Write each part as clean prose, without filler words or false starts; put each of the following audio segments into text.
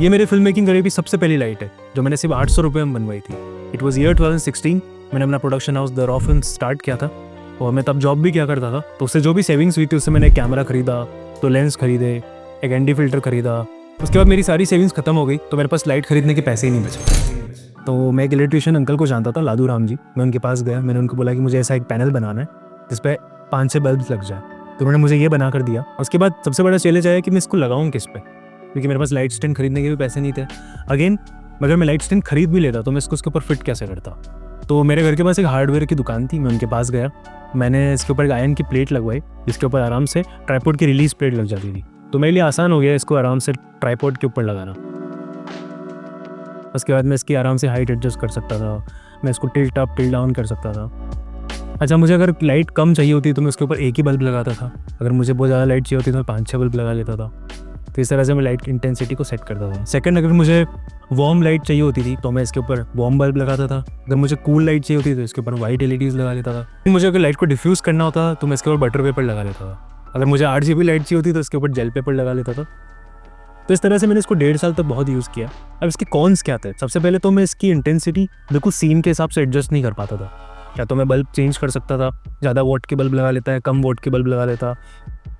ये मेरी film making करी भी सबसे पहली लाइट है जो मैंने सिर्फ 800 रुपये में बनवाई थी। It was year 2016। मैंने अपना production house the raw film start किया था और मैं तब जॉब भी किया करता था। तो उससे जो भी सेविंग्स हुई थी उससे मैंने कैमरा खरीदा, तो लेंस खरीदे, एक एनडी फिल्टर खरीदा। उसके बाद मेरी सारी सेविंग्स खत्म हो गई तो मेरे पास लाइट खरीदने के पैसे ही नहीं बचे। तो मैं एक इलेक्ट्रिशियन अंकल को जानता था, लादू राम जी। मैं उनके पास गया, मैंने उनको बोला कि मुझे ऐसा एक पैनल बनाना है जिस पर 5-6 बल्ब लग जाए। तो उन्होंने मुझे ये बना कर दिया। उसके बाद सबसे बड़ा चैलेंज आया कि मैं इसको लगाऊं किस पे, क्योंकि मेरे पास लाइट स्टैंड खरीदने के भी पैसे नहीं थे। अगेन अगर मैं लाइट स्टैंड खरीद भी लेता तो मैं इसको उसके ऊपर फिट कैसे करता। तो मेरे घर के पास एक हार्डवेयर की दुकान थी, मैं उनके पास गया। मैंने इसके ऊपर एक आयरन की प्लेट लगवाई जिसके ऊपर आराम से ट्राइपॉड की रिलीज प्लेट लग जाती थी। तो मेरे लिए आसान हो गया इसको आराम से ट्राइपॉड के ऊपर लगाना। उसके बाद मैं इसकी आराम से हाइट एडजस्ट कर सकता था, मैं इसको टिल्ट अप टिल्ट डाउन कर सकता था। अच्छा, मुझे अगर लाइट कम चाहिए होती तो मैं उसके ऊपर एक ही बल्ब लगाता था। अगर मुझे बहुत ज़्यादा लाइट चाहिए होती तो मैं 5-6 बल्ब लगा लेता था। तो इस तरह से मैं लाइट की इंटेंसिटी को सेट करता था। सेकंड, अगर मुझे वार्म लाइट चाहिए होती थी तो मैं इसके ऊपर वार्म बल्ब लगाता था। अगर मुझे कूल लाइट चाहिए होती तो इसके ऊपर वाइट LEDs लगा लेता था। मुझे अगर लाइट को डिफ्यूज़ करना होता तो मैं इसके ऊपर बटर पेपर लगा लेता था। अगर मुझे RGB लाइट चाहिए होती तो इसके ऊपर जेल पेपर लगा लेता था। तो इस तरह से मैंने इसको 1.5 साल तक बहुत यूज़ किया। अब इसके कॉन्स क्या थे? सबसे पहले तो मैं इसकी इंटेंसिटी बिल्कुल सीन के हिसाब से एडजस्ट नहीं कर पाता था। या तो मैं बल्ब चेंज कर सकता था, ज़्यादा वोट के बल्ब लगा लेता है, कम वोट के बल्ब लगा लेता,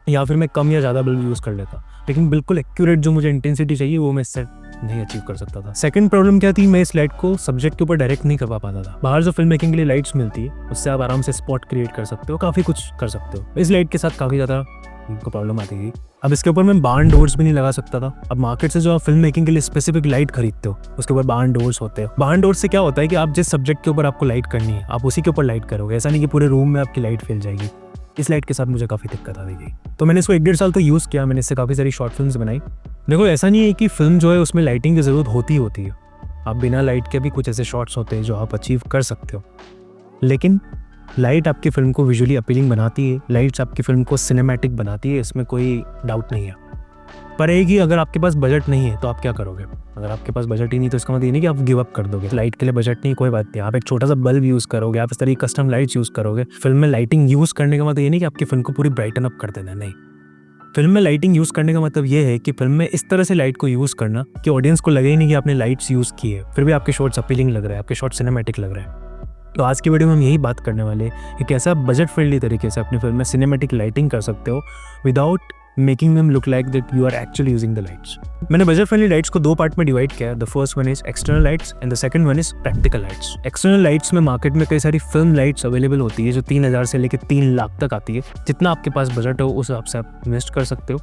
या फिर मैं कम या ज़्यादा बल्ब यूज़ कर लेता। लेकिन बिल्कुल एक्यूरेट जो मुझे इंटेंसिटी चाहिए वो मैं इससे नहीं अचीव कर सकता था। सेकंड प्रॉब्लम क्या थी, मैं इस लाइट को सब्जेक्ट के ऊपर डायरेक्ट नहीं करवा पाता था। बाहर जो फिल्म मेकिंग के लिए लाइट्स मिलती है उससे आप आराम से स्पॉट क्रिएट कर सकते हो, काफ़ी कुछ कर सकते हो। इस लाइट के साथ काफ़ी ज़्यादा उनको प्रॉब्लम आती थी। अब इसके ऊपर मैं बार्न डोर्स भी नहीं लगा सकता था। अब मार्केट से जो आप फिल्म मेकिंग के लिए स्पेसिफिक लाइट खरीदते हो उसके ऊपर बार्न डोर्स होते हैं। बार्न डोर्स से क्या होता है कि आप जिस सब्जेक्ट के ऊपर आपको लाइट करनी है आप उसी के ऊपर लाइट करोगे, ऐसा नहीं कि पूरे रूम में आपकी लाइट फैल जाएगी। इस लाइट के साथ मुझे काफ़ी दिक्कत आ गई। तो मैंने इसको 1-1.5 साल तो यूज़ किया। मैंने इससे काफ़ी सारी शॉर्ट फिल्म्स बनाई। देखो, ऐसा नहीं है कि फिल्म जो है उसमें लाइटिंग की ज़रूरत होती है। आप बिना लाइट के भी कुछ ऐसे शॉट्स होते हैं जो आप अचीव कर सकते हो। लेकिन लाइट आपकी फिल्म को विजुअली अपीलिंग बनाती है, लाइट्स आपकी फिल्म को सिनेमैटिक बनाती है, इसमें कोई डाउट नहीं है। पर एक ही, अगर आपके पास बजट नहीं है तो आप क्या करोगे? अगर आपके पास बजट ही नहीं तो इसका मतलब ये नहीं कि आप गिव अप कर दोगे। लाइट के लिए बजट नहीं, कोई बात नहीं, आप एक छोटा सा बल्ब यूज़ करोगे, आप इस तरह की कस्टम लाइट्स यूज़ करोगे। फिल्म में लाइटिंग यूज़ करने का मतलब ये नहीं कि आपकी फिल्म को पूरी ब्राइटन अप कर देना, नहीं। फिल्म में लाइटिंग यूज़ करने का मतलब ये है कि फिल्म में इस तरह से लाइट को यूज़ करना कि ऑडियंस को लगे ही नहीं कि आपने लाइट्स यूज़ की है, फिर भी आपके शॉट्स अपीलिंग लग रहे हैं, आपके शॉट सिनेमैटिक लग रहे हैं। तो आज की वीडियो में हम यही बात करने वाले हैं कि कैसे आप बजट फ्रेंडली तरीके से अपनी फिल्म में सिनेमैटिक लाइटिंग कर सकते हो without making them look like that you are actually using the lights. मैंने बजट फ्रेंडली लाइट्स को 2 पार्ट में डिवाइड किया है। The first one is external lights and the second one is practical lights. External lights में market में कई सारी film lights available होती है जो 3000 से लेकर 3 लाख तक आती है। जितना आपके पास बजट हो उस हिसाब से आप इन्वेस्ट कर सकते हो।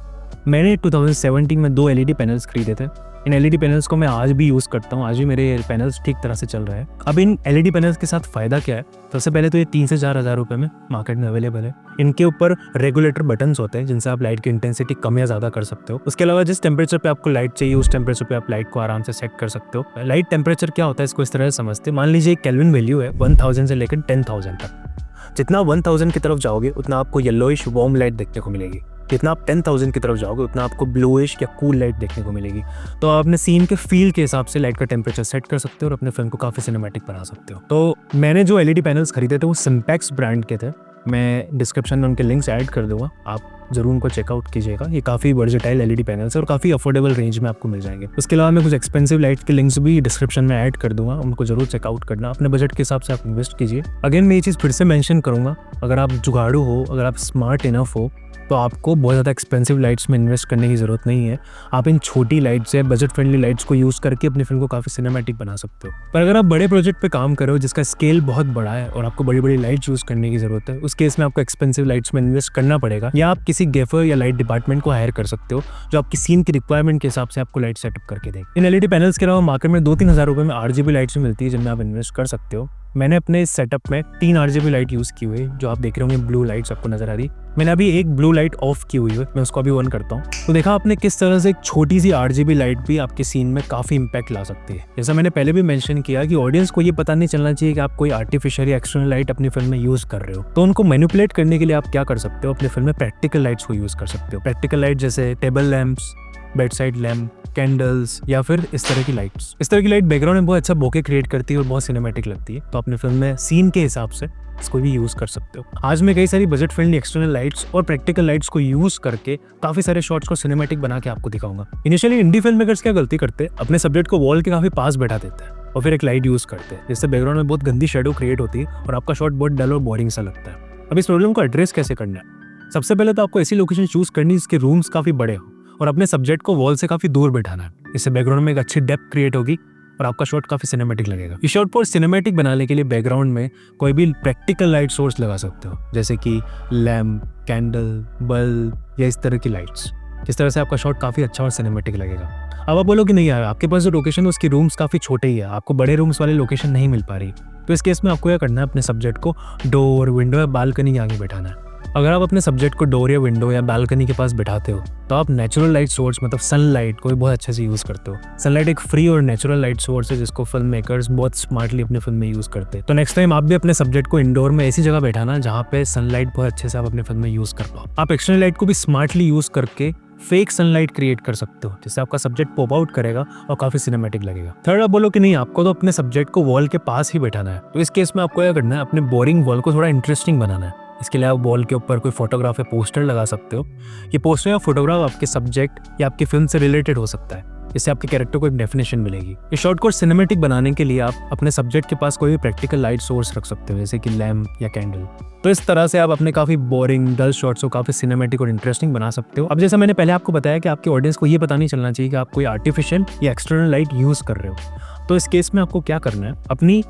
मैंने 2017 में 2 LED पैनल्स खरीदे थे। इन LED पैनल्स को मैं आज भी यूज़ करता हूँ, आज भी मेरे पैनल्स ठीक तरह से चल रहे हैं। अब इन LED पैनल्स के साथ फ़ायदा क्या है? सबसे पहले तो ये 3 से 4 हज़ार रुपये में मार्केट में अवेलेबल है। इनके ऊपर रेगुलेटर बटन्स होते हैं जिनसे आप लाइट की इंटेंसिटी कम या ज़्यादा कर सकते हो। उसके अलावा जिस टेम्परेचर पे आपको लाइट चाहिए उस टेम्परेचर पे आप लाइट को आराम से सेट कर सकते हो। लाइट टेम्परेचर क्या होता है इसको इस तरह से समझते हैं। मान लीजिए एक केल्विन वैल्यू है 1000 से लेकर 10,000 तक। जितना 1000 की तरफ जाओगे उतना आपको येलोइश वार्म लाइट देखने को मिलेगी। जितना आप 10,000 की तरफ जाओगे उतना आपको ब्लूइश या कूल लाइट देखने को मिलेगी। तो आप अपने सीन के फील के हिसाब से लाइट का टेम्परेचर सेट कर सकते हो और अपने फिल्म को काफ़ी सिनेमैटिक बना सकते हो। तो मैंने जो LED पैनल्स खरीदे थे वो सिम्पैक्स ब्रांड के थे। मैं डिस्क्रिप्शन में उनके लिंक्स ऐड कर दूंगा, आप जरूर उनको चेकआउट कीजिएगा। ये काफ़ी वर्सेटाइल LED पैनल्स है और काफ़ी अफोर्डेबल रेंज में आपको मिल जाएंगे। उसके अलावा मैं कुछ एक्सपेंसिव लाइट के लिंक्स भी डिस्क्रिप्शन में ऐड कर दूंगा, उनको जरूर चेकआउट करना। अपने बजट के हिसाब से आप इन्वेस्ट कीजिए। अगेन मैं ये चीज़ फिर से मेंशन करूँगा, अगर आप जुगाड़ू हो, अगर आप स्मार्ट इनफ हो तो आपको बहुत ज़्यादा एक्सपेंसिव लाइट्स में इन्वेस्ट करने की ज़रूरत नहीं है। आप इन छोटी लाइट्स या बजट फ्रेंडली लाइट्स को यूज़ करके अपनी फिल्म को काफ़ी सिनेमैटिक बना सकते हो। पर अगर आप बड़े प्रोजेक्ट पे काम करो जिसका स्केल बहुत बड़ा है और आपको बड़ी बड़ी लाइट्स यूज़ करने की ज़रूरत है, उस केस में आपको एक्सपेंसिव लाइट्स में इन्वेस्ट करना पड़ेगा, या आप किसी गेफर या लाइट डिपार्टमेंट को हायर कर सकते हो जो आपकी सीन की रिक्वायरमेंट के हिसाब से आपको लाइट सेटअप करके दें। इन LED पैनल्स के अलावा मार्केट में 2-3 हज़ार रुपये में RGB लाइट्स भी मिलती है जिनमें आप इन्वेस्ट कर सकते हो। मैंने अपने इस सेटअप में 3 RGB लाइट यूज़ की हुई है, जो आप देख रहे होंगे ब्लू लाइट्स आपको नजर आ रही। मैंने अभी एक ब्लू लाइट ऑफ की हुई है, मैं उसको अभी ऑन करता हूँ। तो देखा आपने किस तरह से एक छोटी सी RGB लाइट भी आपके सीन में काफ़ी इंपैक्ट ला सकती है। जैसा मैंने पहले भी मेंशन किया कि ऑडियंस को ये पता नहीं चलना चाहिए कि आप कोई आर्टिफिशियल या एक्सटर्नल लाइट अपनी फिल्म में यूज़ कर रहे हो। तो उनको मैनिपुलेट करने के लिए आप क्या कर सकते हो, अपनी फिल्म में प्रैक्टिकल लाइट्स को यूज़ कर सकते हो। प्रैक्टिकल लाइट जैसे table lamps, bed side lamp, candles या फिर इस तरह की लाइट्स। इस तरह की लाइट बैकग्राउंड में बहुत अच्छा बोके क्रिएट करती है और बहुत सिनेमैटिक लगती है, तो अपने फिल्म में सीन के हिसाब से इसको भी यूज कर सकते हो। आज मैं कई सारी बजट फ्रेंडली एक्सटर्नल लाइट्स और प्रैक्टिकल लाइट्स को यूज करके काफी सारे शॉट्स को सिनेमैटिक बना के आपको दिखाऊंगा। इनिशियली इंडी फिल्म मेकर्स क्या गलती करते हैं, अपने सब्जेक्ट को वॉल के काफी पास बैठा देते हैं और फिर एक लाइट यूज करते हैं, जिससे बैकग्राउंड में बहुत गंदी शेडो क्रिएट होती है और आपका शॉट बहुत डल और बोरिंग सा लगता है। अब इस प्रॉब्लम को एड्रेस कैसे करना है? सबसे पहले तो आपको ऐसी लोकेशन चूज करनी जिसके रूम्स काफी बड़े हो और अपने सब्जेक्ट को वॉल से काफी दूर बैठाना है। इससे बैकग्राउंड में एक अच्छी डेप्थ क्रिएट होगी और आपका शॉट काफी सिनेमैटिक लगेगा। इस शॉट पर सिनेमैटिक बनाने के लिए बैकग्राउंड में कोई भी प्रैक्टिकल लाइट सोर्स लगा सकते हो, जैसे कि लैम्प, कैंडल, बल्ब या इस तरह की लाइट्स। इस तरह से आपका शॉट काफी अच्छा और सिनेमैटिक लगेगा। अब आप बोलो कि नहीं यार, आपके पास जो लोकेशन है उसकी रूम्स काफी छोटे ही है, आपको बड़े रूम्स वाली लोकेशन नहीं मिल पा रही, तो इस केस में आपको क्या करना है, अपने सब्जेक्ट को डोर, विंडो या बालकनी के आगे बैठाना है। अगर आप अपने सब्जेक्ट को डोर या विंडो या बालकनी के पास बैठाते हो तो आप नेचुरल लाइट सोर्स मतलब सनलाइट को भी बहुत अच्छे से यूज करते हो। सनलाइट एक फ्री और नेचुरल लाइट सोर्स है जिसको फिल्म मेकर्स बहुत स्मार्टली अपने फिल्म में यूज करते हैं। तो नेक्स्ट टाइम आप भी अपने सब्जेक्ट को इंडोर में ऐसी जगह बैठाना जहाँ पे सनलाइट बहुत अच्छे से आप अपने फिल्म में यूज कर पाओ। आप एक्सटर्नल लाइट को भी स्मार्टली यूज करके फेक सनलाइट क्रिएट कर सकते हो, जिससे आपका सब्जेक्ट पॉप आउट करेगा और काफी सिनेमैटिक लगेगा। थर्ड, आप बोलो कि नहीं, आपको तो अपने सब्जेक्ट को वॉल के पास ही बैठाना है, तो इस केस में आपको क्या करना है, अपने बोरिंग वॉल को थोड़ा इंटरेस्टिंग बनाना है। इसके लिए आप वॉल के ऊपर कोई फोटोग्राफ या पोस्टर लगा सकते हो। ये पोस्टर या फोटोग्राफ आपके सब्जेक्ट या आपकी फिल्म से रिलेटेड हो सकता है, इससे आपके कैरेक्टर को एक डेफिनेशन मिलेगी। इस शॉट को सिनेमैटिक बनाने के लिए आप अपने सब्जेक्ट के पास कोई भी प्रैक्टिकल लाइट सोर्स रख सकते हो, जैसे कि लैम्प या कैंडल। तो इस तरह से आप अपने काफी बोरिंग डल शॉट्स को काफी सिनेमैटिक और इंटरेस्टिंग बना सकते हो। अब जैसा मैंने पहले आपको बताया कि आपके ऑडियंस को ये पता नहीं चलना चाहिए कि आप कोई आर्टिफिशियल या एक्सटर्नल लाइट यूज कर रहे हो, तो इस केस में आपको क्या करना है, अपनी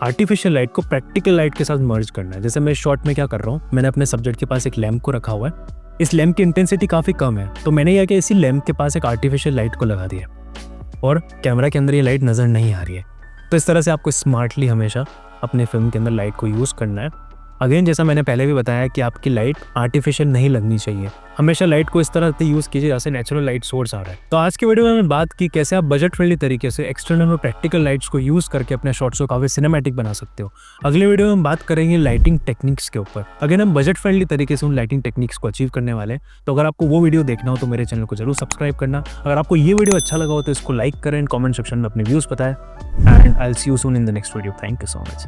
आर्टिफिशियल लाइट को प्रैक्टिकल लाइट के साथ मर्ज करना है। जैसे मैं शॉट में क्या कर रहा हूँ, मैंने अपने सब्जेक्ट के पास एक लैम्प को रखा हुआ है। इस लैम्प की इंटेंसिटी काफ़ी कम है, तो मैंने यह कि इसी लैम्प के पास एक आर्टिफिशियल लाइट को लगा दिया और कैमरा के अंदर ये लाइट नज़र नहीं आ रही है। तो इस तरह से आपको स्मार्टली हमेशा अपने फिल्म के अंदर लाइट को यूज़ करना है। अगेन, जैसा मैंने पहले भी बताया कि आपकी लाइट आर्टिफिशियल नहीं लगनी चाहिए। हमेशा लाइट को इस तरह से यूज़ कीजिए जैसे नेचुरल लाइट सोर्स आ रहा है। तो आज के वीडियो में मैंने बात की कैसे आप बजट फ्रेंडली तरीके से एक्सटर्नल और प्रैक्टिकल लाइट्स को यूज़ करके अपने शॉट्स को काफ़ी सिनेमैटिक बना सकते हो। अगले वीडियो में हम बात करेंगे लाइटिंग टेक्निक्स के ऊपर। अगर हम बजट फ्रेंडली तरीके से उन लाइटिंग टेक्निक्स को अचीव करने वाले हैं, तो अगर आपको वो वीडियो देखना हो तो मेरे चैनल को जरूर सब्सक्राइब करना। अगर आपको ये वीडियो अच्छा लगा हो तो इसको लाइक करें, कमेंट सेक्शन में अपने व्यूज़ बताएं, and I will see you soon in the next video. Thank you so much.